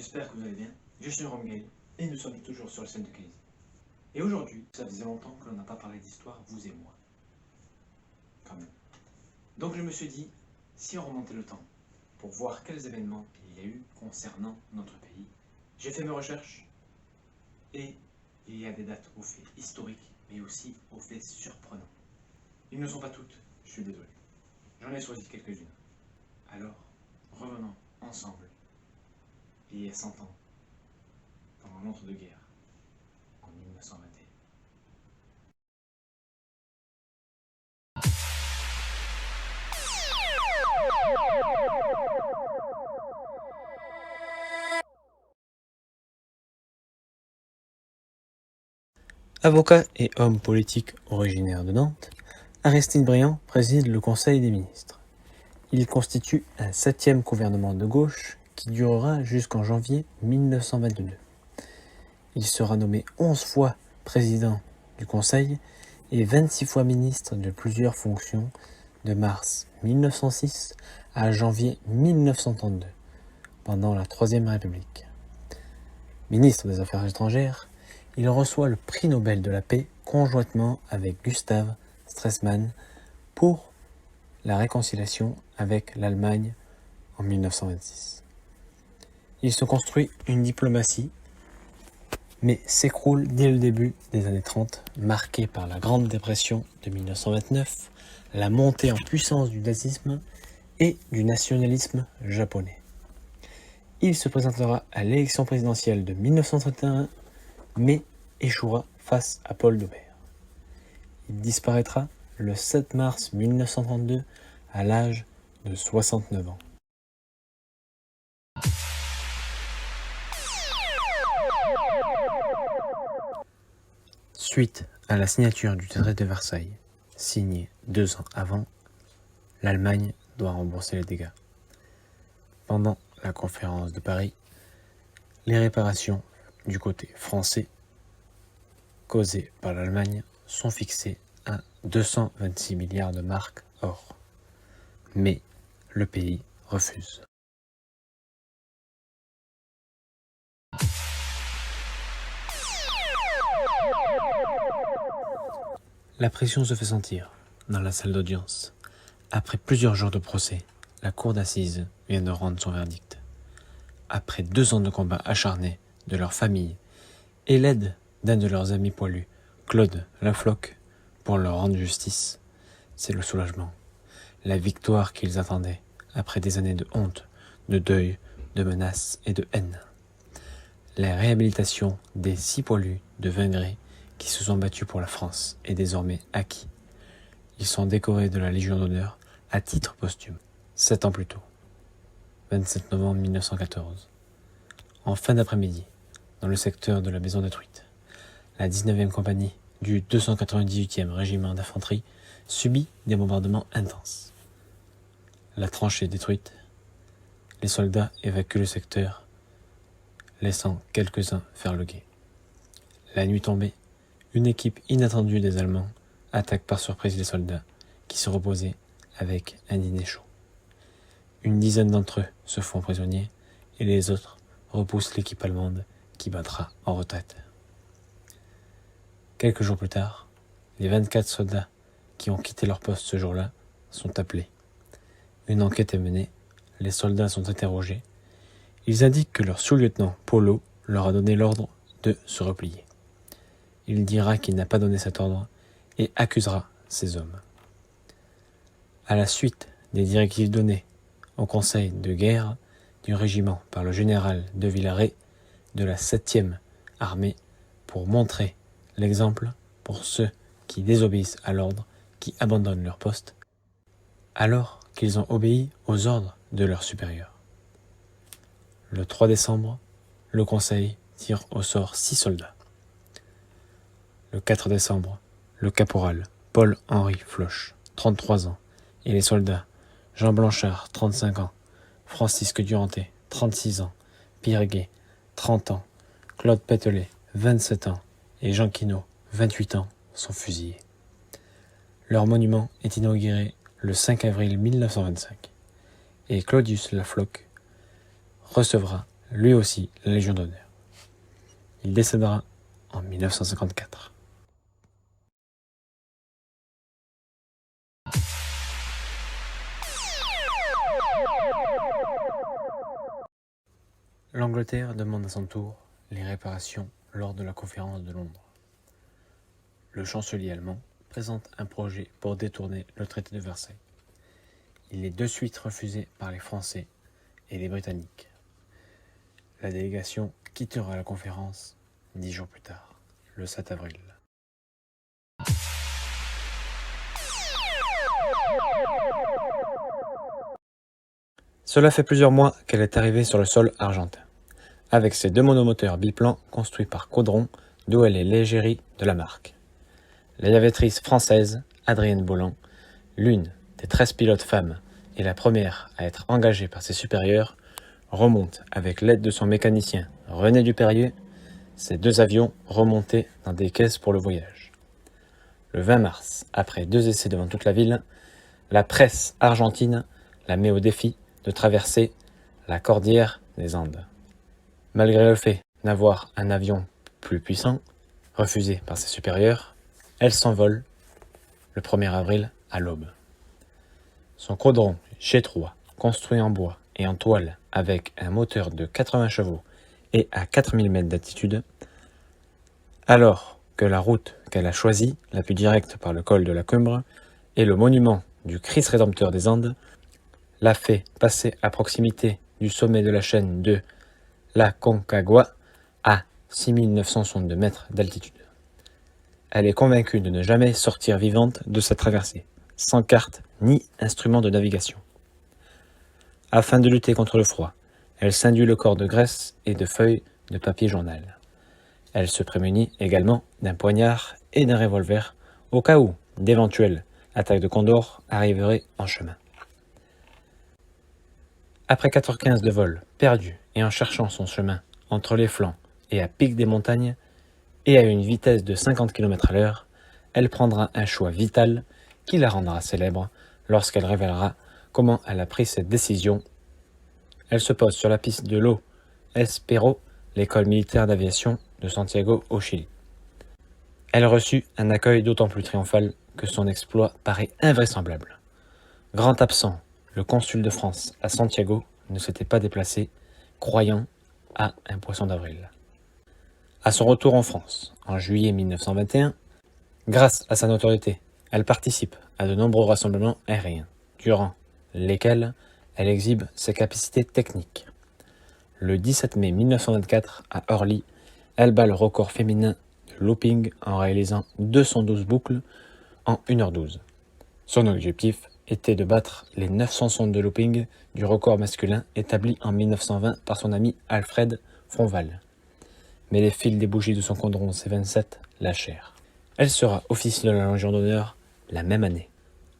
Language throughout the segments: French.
j'espère que vous allez bien. Je suis Rome Gay et nous sommes toujours sur la scène de Case. Et aujourd'hui, ça faisait longtemps que l'on n'a pas parlé d'histoire, vous et moi. Quand même. Donc je me suis dit, si on remontait le temps pour voir quels événements il y a eu concernant notre pays, j'ai fait mes recherches et il y a des dates aux faits historiques, mais aussi aux faits surprenants. Ils ne sont pas toutes, je suis désolé. J'en ai choisi quelques-unes. Alors, revenons ensemble, il y a 100 ans, pendant l'entre-deux-guerres, en 1921. Avocat et homme politique originaire de Nantes, Aristide Briand préside le Conseil des ministres. Il constitue un 7e gouvernement de gauche qui durera jusqu'en janvier 1922. Il sera nommé 11 fois président du Conseil et 26 fois ministre de plusieurs fonctions de mars 1906 à janvier 1932, pendant la Troisième République. Ministre des Affaires étrangères, il reçoit le prix Nobel de la paix conjointement avec Gustav Stresemann pour la réconciliation avec l'Allemagne en 1926. Il se construit une diplomatie, mais s'écroule dès le début des années 30, marquée par la Grande Dépression de 1929, la montée en puissance du nazisme et du nationalisme japonais. Il se présentera à l'élection présidentielle de 1931, mais échouera face à Paul Doumer. Il disparaîtra le 7 mars 1932 à l'âge de 69 ans. Suite à la signature du traité de Versailles, signé 2 ans avant, l'Allemagne doit rembourser les dégâts. Pendant la conférence de Paris, les réparations du côté français causées par l'Allemagne sont fixées à 226 milliards de marks or. Mais le pays refuse. La pression se fait sentir dans la salle d'audience. Après plusieurs jours de procès, la cour d'assises vient de rendre son verdict. Après 2 ans de combat acharné de leur famille et l'aide d'un de leurs amis poilus, Claude Lafloc, pour leur rendre justice, c'est le soulagement, la victoire qu'ils attendaient après des années de honte, de deuil, de menaces et de haine. La réhabilitation des 6 poilus de Vingray qui se sont battus pour la France est désormais acquis. Ils sont décorés de la Légion d'honneur à titre posthume, 7 ans plus tôt, 27 novembre 1914. En fin d'après-midi, dans le secteur de la maison détruite, la 19e compagnie du 298e régiment d'infanterie subit des bombardements intenses. La tranchée détruite, les soldats évacuent le secteur, laissant quelques-uns faire le guet. La nuit tombée, une équipe inattendue des Allemands attaque par surprise les soldats qui se reposaient avec un dîner chaud. Une dizaine d'entre eux se font prisonniers et les autres repoussent l'équipe allemande qui battra en retraite. Quelques jours plus tard, les 24 soldats qui ont quitté leur poste ce jour-là sont appelés. Une enquête est menée, les soldats sont interrogés. Ils indiquent que leur sous-lieutenant Polo leur a donné l'ordre de se replier. Il dira qu'il n'a pas donné cet ordre et accusera ces hommes. À la suite des directives données au conseil de guerre du régiment par le général de Villaret de la 7e armée pour montrer l'exemple pour ceux qui désobéissent à l'ordre, qui abandonnent leur poste, alors qu'ils ont obéi aux ordres de leurs supérieurs. Le 3 décembre, le conseil tire au sort 6 soldats. Le 4 décembre, le caporal Paul-Henri Floch, 33 ans, et les soldats Jean Blanchard, 35 ans, Francisque Durantet, 36 ans, Pierre Guet, 30 ans, Claude Pételet, 27 ans, et Jean Quinault, 28 ans, sont fusillés. Leur monument est inauguré le 5 avril 1925, et Claudius Lafloc recevra lui aussi la Légion d'honneur. Il décédera en 1954. L'Angleterre demande à son tour les réparations lors de la conférence de Londres. Le chancelier allemand présente un projet pour détourner le traité de Versailles. Il est de suite refusé par les Français et les Britanniques. La délégation quittera la conférence 10 jours plus tard, le 7 avril. Cela fait plusieurs mois qu'elle est arrivée sur le sol argentin, avec ses 2 monomoteurs biplans construits par Caudron, d'où elle est l'égérie de la marque. L'aviatrice française, Adrienne Bolland, l'une des 13 pilotes femmes et la première à être engagée par ses supérieurs, remonte avec l'aide de son mécanicien René Dupérier, ces 2 avions remontés dans des caisses pour le voyage. Le 20 mars, après 2 essais devant toute la ville, la presse argentine la met au défi de traverser la cordillère des Andes. Malgré le fait d'avoir un avion plus puissant, refusé par ses supérieurs, elle s'envole le 1er avril à l'aube. Son caudron G3, construit en bois et en toile avec un moteur de 80 chevaux et à 4000 mètres d'altitude, alors que la route qu'elle a choisie, la plus directe par le col de la Cumbre, est le monument du Christ rédempteur des Andes, l'a fait passer à proximité du sommet de la chaîne de la Concagua à 6962 mètres d'altitude. Elle est convaincue de ne jamais sortir vivante de sa traversée, sans carte ni instrument de navigation. Afin de lutter contre le froid, elle s'induit le corps de graisse et de feuilles de papier journal. Elle se prémunit également d'un poignard et d'un revolver au cas où d'éventuelles attaques de condors arriveraient en chemin. Après 4h15 de vol, perdu et en cherchant son chemin entre les flancs et à pic des montagnes, et à une vitesse de 50 km/h, elle prendra un choix vital qui la rendra célèbre lorsqu'elle révélera comment elle a pris cette décision. Elle se pose sur la piste de l'eau Espero, l'école militaire d'aviation de Santiago au Chili. Elle reçut un accueil d'autant plus triomphal que son exploit paraît invraisemblable. Grand absent, le consul de France à Santiago ne s'était pas déplacé, croyant à un poisson d'avril. À son retour en France, en juillet 1921, grâce à sa notoriété, elle participe à de nombreux rassemblements aériens, durant lesquels elle exhibe ses capacités techniques. Le 17 mai 1924, à Orly, elle bat le record féminin de looping en réalisant 212 boucles en 1h12. Son objectif était de battre les 900 sondes de looping du record masculin établi en 1920 par son ami Alfred Fronval. Mais les fils des bougies de son caudron C-27 lâchèrent. Elle sera officier de la Légion d'honneur la même année.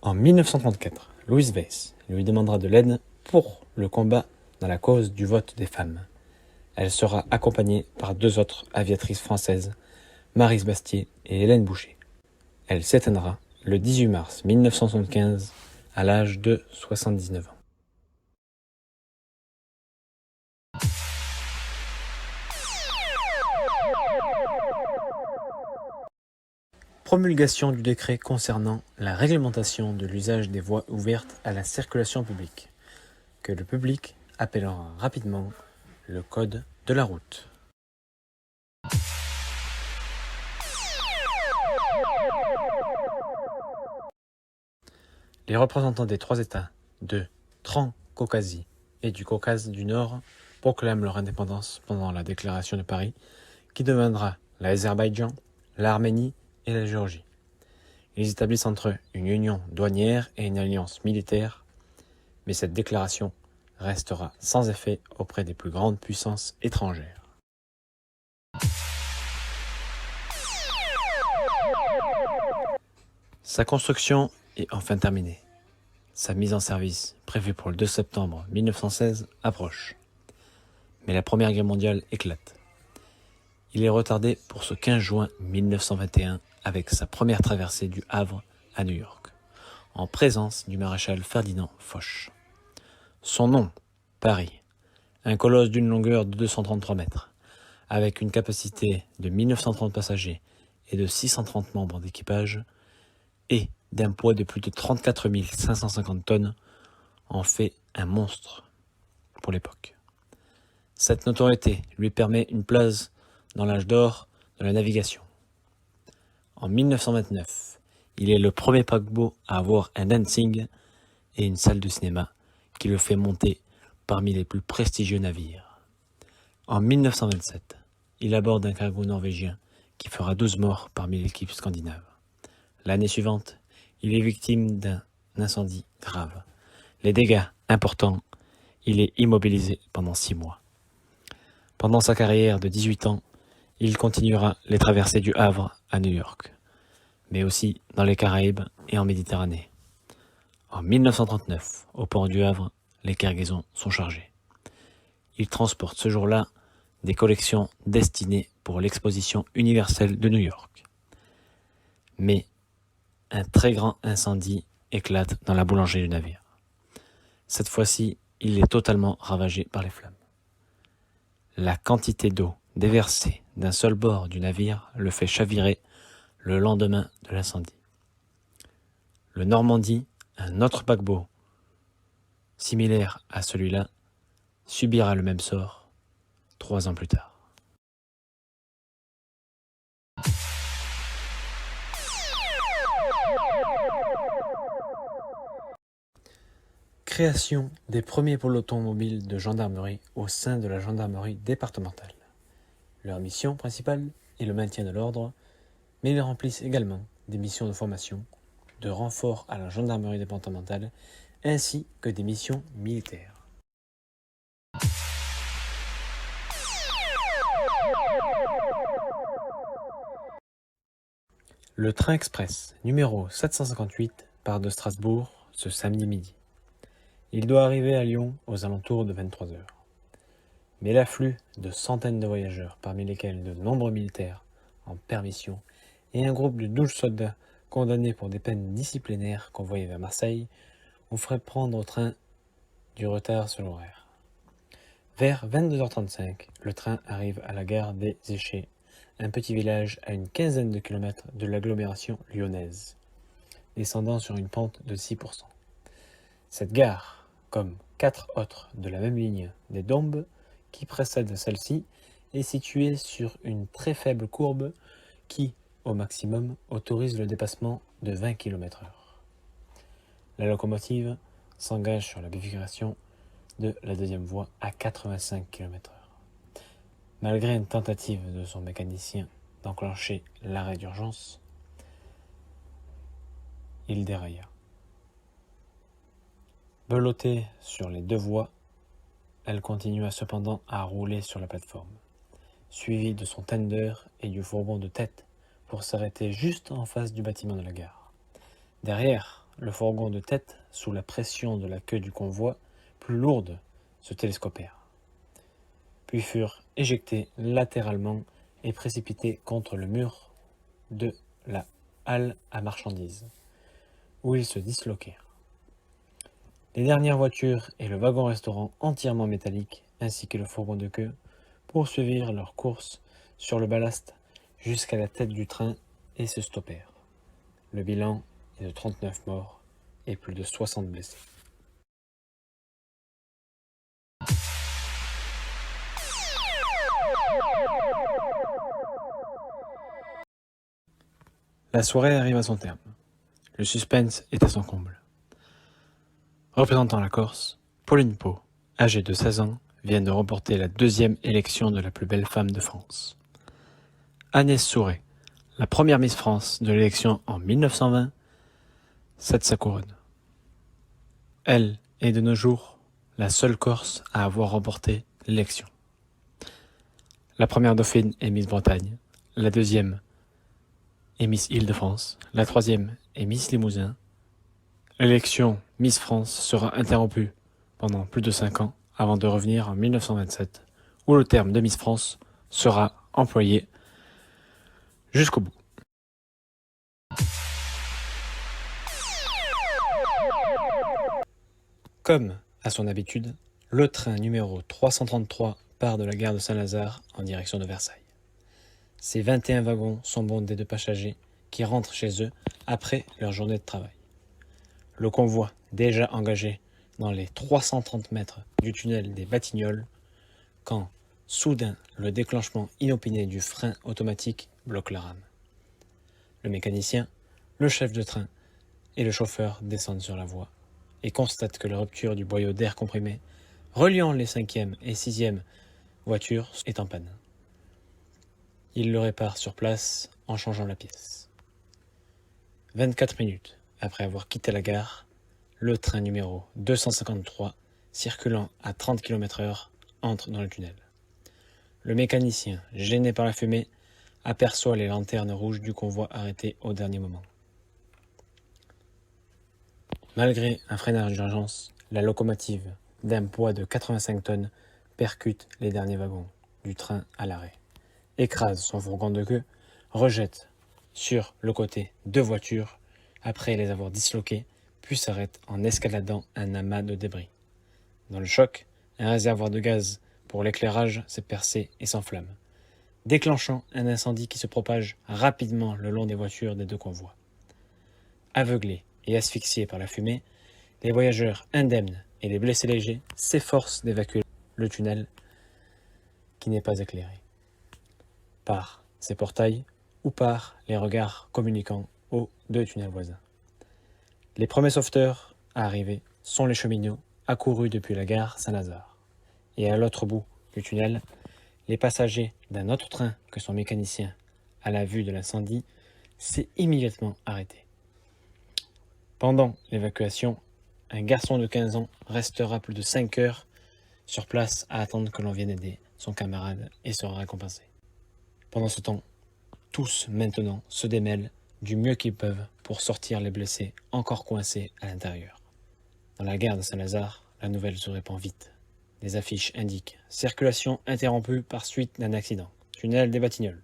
En 1934, Louise Weiss lui demandera de l'aide pour le combat dans la cause du vote des femmes. Elle sera accompagnée par 2 autres aviatrices françaises, Maryse Bastier et Hélène Boucher. Elle s'éteindra le 18 mars 1975 à l'âge de 79 ans. Promulgation du décret concernant la réglementation de l'usage des voies ouvertes à la circulation publique, que le public appellera rapidement le Code de la route. Les représentants des 3 États de Transcaucasie et du Caucase du Nord proclament leur indépendance pendant la déclaration de Paris, qui deviendra l'Azerbaïdjan, l'Arménie et la Géorgie. Ils établissent entre eux une union douanière et une alliance militaire, mais cette déclaration restera sans effet auprès des plus grandes puissances étrangères. Sa construction est enfin terminée. Sa mise en service, prévue pour le 2 septembre 1916, approche. Mais la Première Guerre mondiale éclate. Il est retardé pour ce 15 juin 1921 avec sa première traversée du Havre à New York, en présence du maréchal Ferdinand Foch. Son nom, Paris, un colosse d'une longueur de 233 mètres, avec une capacité de 1930 passagers et de 630 membres d'équipage, et d'un poids de plus de 34 550 tonnes, en fait un monstre pour l'époque. Cette notoriété lui permet une place dans l'âge d'or de la navigation. En 1929, il est le premier paquebot à avoir un dancing et une salle de cinéma qui le fait monter parmi les plus prestigieux navires. En 1927, il aborde un cargo norvégien qui fera 12 morts parmi l'équipe scandinave. L'année suivante, il est victime d'un incendie grave. Les dégâts importants, il est immobilisé pendant 6 mois. Pendant sa carrière de 18 ans, il continuera les traversées du Havre à New York, mais aussi dans les Caraïbes et en Méditerranée. En 1939, au port du Havre, les cargaisons sont chargées. Il transporte ce jour-là des collections destinées pour l'exposition universelle de New York. Mais un très grand incendie éclate dans la boulangerie du navire. Cette fois-ci, il est totalement ravagé par les flammes. La quantité d'eau déversée d'un seul bord du navire le fait chavirer le lendemain de l'incendie. Le Normandie, un autre paquebot similaire à celui-là, subira le même sort 3 ans plus tard. Création des premiers pelotons mobiles de gendarmerie au sein de la gendarmerie départementale. Leur mission principale est le maintien de l'ordre, mais ils remplissent également des missions de formation, de renfort à la gendarmerie départementale, ainsi que des missions militaires. Le train express numéro 758 part de Strasbourg ce samedi midi. Il doit arriver à Lyon aux alentours de 23 h. Mais l'afflux de centaines de voyageurs, parmi lesquels de nombreux militaires en permission et un groupe de 12 soldats condamnés pour des peines disciplinaires convoyés vers Marseille, ont fait prendre au train du retard sur l'horaire. Vers 22h35, le train arrive à la gare des Échets, un petit village à une quinzaine de kilomètres de l'agglomération lyonnaise, descendant sur une pente de 6%. Cette gare, comme 4 autres de la même ligne des Dombes qui précèdent celle-ci, est située sur une très faible courbe qui, au maximum, autorise le dépassement de 20 km/h. La locomotive s'engage sur la bifurcation de la deuxième voie à 85 km/h. Malgré une tentative de son mécanicien d'enclencher l'arrêt d'urgence, il dérailla. Belottée sur les 2 voies, elle continua cependant à rouler sur la plateforme, suivie de son tender et du fourgon de tête pour s'arrêter juste en face du bâtiment de la gare. Derrière, le fourgon de tête, sous la pression de la queue du convoi, plus lourde, se télescopèrent, puis furent éjectés latéralement et précipités contre le mur de la halle à marchandises, où ils se disloquèrent. Les dernières voitures et le wagon-restaurant entièrement métallique, ainsi que le fourgon de queue, poursuivirent leur course sur le ballast jusqu'à la tête du train et se stoppèrent. Le bilan est de 39 morts et plus de 60 blessés. La soirée arrive à son terme. Le suspense est à son comble. Représentant la Corse, Pauline Pau, âgée de 16 ans, vient de remporter la 2e élection de la plus belle femme de France. Agnès Souret, la première Miss France de l'élection en 1920, cède sa couronne. Elle est de nos jours la seule Corse à avoir remporté l'élection. La première dauphine est Miss Bretagne, la 2e est Miss Île-de-France, la 3e est Miss Limousin. L'élection Miss France sera interrompue pendant plus de 5 ans avant de revenir en 1927, où le terme de Miss France sera employé jusqu'au bout. Comme à son habitude, le train numéro 333 part de la gare de Saint-Lazare en direction de Versailles. Ces 21 wagons sont bondés de passagers qui rentrent chez eux après leur journée de travail. Le convoi, déjà engagé dans les 330 mètres du tunnel des Batignolles, quand, soudain, le déclenchement inopiné du frein automatique bloque la rame. Le mécanicien, le chef de train et le chauffeur descendent sur la voie et constatent que la rupture du boyau d'air comprimé reliant les 5e et 6e voitures est en panne. Ils le réparent sur place en changeant la pièce. 24 minutes après avoir quitté la gare, le train numéro 253, circulant à 30 km/h, entre dans le tunnel. Le mécanicien, gêné par la fumée, aperçoit les lanternes rouges du convoi arrêté au dernier moment. Malgré un freinage d'urgence, la locomotive, d'un poids de 85 tonnes, percute les derniers wagons du train à l'arrêt, écrase son fourgon de queue, rejette sur le côté 2 voitures, après les avoir disloquées, puis s'arrête en escaladant un amas de débris. Dans le choc, un réservoir de gaz pour l'éclairage s'est percé et s'enflamme, déclenchant un incendie qui se propage rapidement le long des voitures des 2 convois. Aveuglés et asphyxiés par la fumée, les voyageurs indemnes et les blessés légers s'efforcent d'évacuer le tunnel qui n'est pas éclairé par ces portails ou par les regards communiquant aux 2 tunnels voisins. Les premiers sauveteurs à arriver sont les cheminots accourus depuis la gare Saint-Lazare. Et à l'autre bout du tunnel, les passagers d'un autre train que son mécanicien, à la vue de l'incendie, s'est immédiatement arrêté. Pendant l'évacuation, un garçon de 15 ans restera plus de 5 heures sur place à attendre que l'on vienne aider son camarade et sera récompensé. Pendant ce temps, tous maintenant se démêlent du mieux qu'ils peuvent pour sortir les blessés encore coincés à l'intérieur. Dans la gare de Saint-Lazare, la nouvelle se répand vite. Des affiches indiquent « Circulation interrompue par suite d'un accident. Tunnel des Batignolles »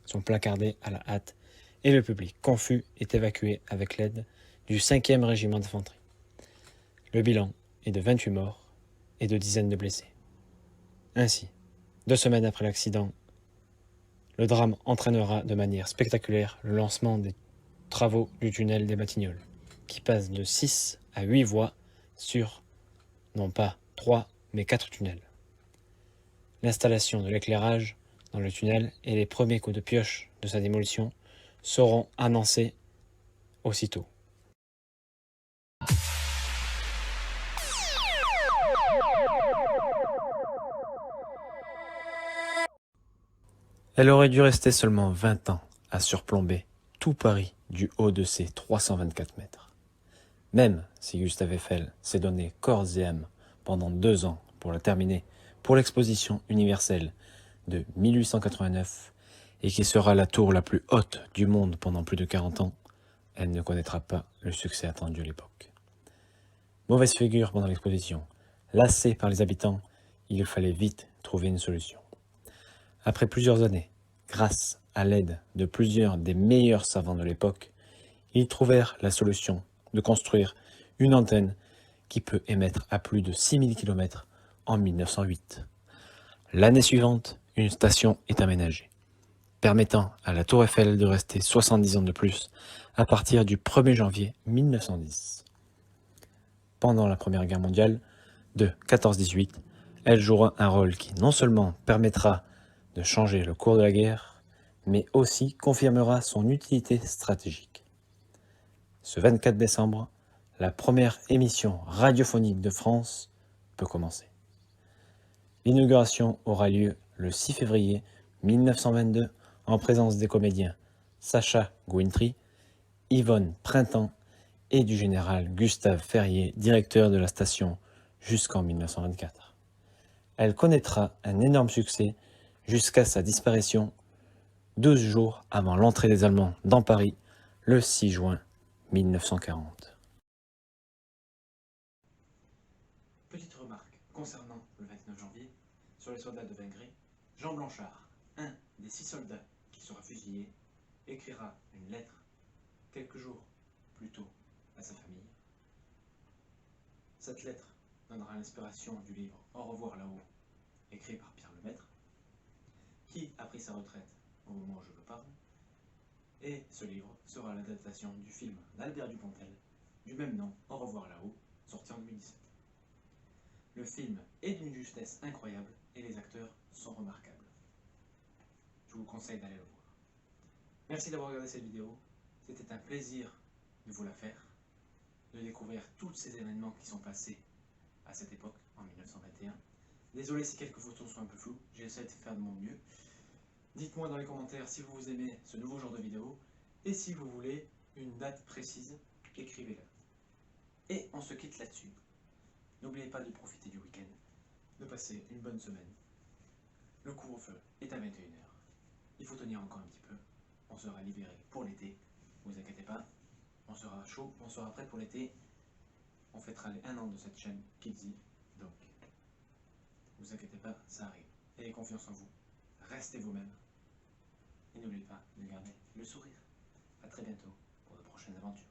sont placardées à la hâte et le public, confus, est évacué avec l'aide du 5e régiment d'infanterie. Le bilan est de 28 morts et de dizaines de blessés. Ainsi, 2 semaines après l'accident, le drame entraînera de manière spectaculaire le lancement des travaux du tunnel des Batignolles, qui passe de 6 à 8 voies sur, non pas 3, mais 4 tunnels. L'installation de l'éclairage dans le tunnel et les premiers coups de pioche de sa démolition seront annoncés aussitôt. Elle aurait dû rester seulement 20 ans à surplomber tout Paris du haut de ses 324 mètres. Même si Gustave Eiffel s'est donné corps et âme pendant 2 ans pour la terminer pour l'exposition universelle de 1889 et qui sera la tour la plus haute du monde pendant plus de 40 ans, elle ne connaîtra pas le succès attendu à l'époque. Mauvaise figure pendant l'exposition, lassé par les habitants, il fallait vite trouver une solution. Après plusieurs années, grâce à l'aide de plusieurs des meilleurs savants de l'époque, ils trouvèrent la solution de construire une antenne qui peut émettre à plus de 6000 km en 1908. L'année suivante, une station est aménagée, permettant à la Tour Eiffel de rester 70 ans de plus à partir du 1er janvier 1910. Pendant la Première Guerre mondiale, de 14-18, elle jouera un rôle qui non seulement permettra de changer le cours de la guerre, mais aussi confirmera son utilité stratégique. Ce 24 décembre, la première émission radiophonique de France peut commencer. L'inauguration aura lieu le 6 février 1922 en présence des comédiens Sacha Guitry, Yvonne Printemps et du général Gustave Ferrier, directeur de la station jusqu'en 1924. Elle connaîtra un énorme succès jusqu'à sa disparition 12 jours avant l'entrée des Allemands dans Paris le 6 juin 1940. Petite remarque concernant le 29 janvier, sur les soldats de Vengré, Jean Blanchard, un des 6 soldats qui sera fusillé, écrira une lettre quelques jours plus tôt à sa famille. Cette lettre donnera l'inspiration du livre Au revoir là-haut, écrit par Pierre Lemaître, qui a pris sa retraite au moment où je vous parle, et ce livre sera l'adaptation du film d'Albert Dupontel, du même nom, Au revoir là-haut, sorti en 2017. Le film est d'une justesse incroyable et les acteurs sont remarquables. Je vous conseille d'aller le voir. Merci d'avoir regardé cette vidéo, c'était un plaisir de vous la faire, de découvrir tous ces événements qui sont passés à cette époque, en 1921. Désolé si quelques photos sont un peu floues, j'essaie de faire de mon mieux. Dites-moi dans les commentaires si vous aimez ce nouveau genre de vidéo, et si vous voulez une date précise, écrivez-la. Et on se quitte là-dessus. N'oubliez pas de profiter du week-end, de passer une bonne semaine. Le couvre-feu est à 21 h. Il faut tenir encore un petit peu. On sera libéré pour l'été. Ne vous inquiétez pas. On sera chaud, on sera prêt pour l'été. On fêtera les 1 an de cette chaîne Kidsy. Donc, ne vous inquiétez pas, ça arrive. Ayez confiance en vous. Restez vous-même. Et n'oubliez pas de garder le sourire. A très bientôt pour de prochaines aventures.